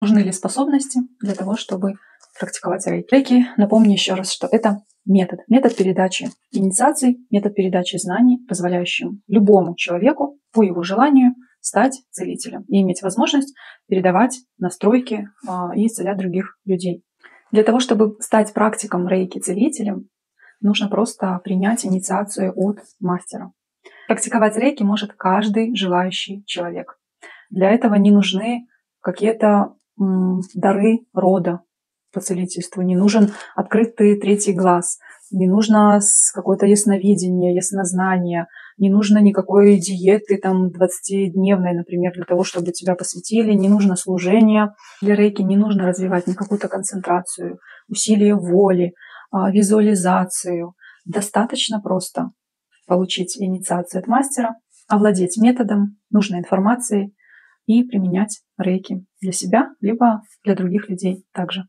Нужны ли способности для того, чтобы практиковать рейки? Рейки, напомню еще раз, что это метод передачи инициаций, метод передачи знаний, позволяющий любому человеку по его желанию стать целителем и иметь возможность передавать настройки и исцелять других людей. Для того, чтобы стать практиком рейки-целителем, нужно просто принять инициацию от мастера. Практиковать рейки может каждый желающий человек. Для этого не нужны какие-то дары рода по целительству, не нужен открытый третий глаз, не нужно какое-то ясновидение, яснознание, не нужно никакой диеты там 20-дневной, например, для того, чтобы тебя посвятили, не нужно служение. Для рейки не нужно развивать ни какую-то концентрацию, усилие воли, визуализацию. Достаточно просто получить инициацию от мастера, овладеть методом, нужной информацией и применять рейки для себя, либо для других людей также.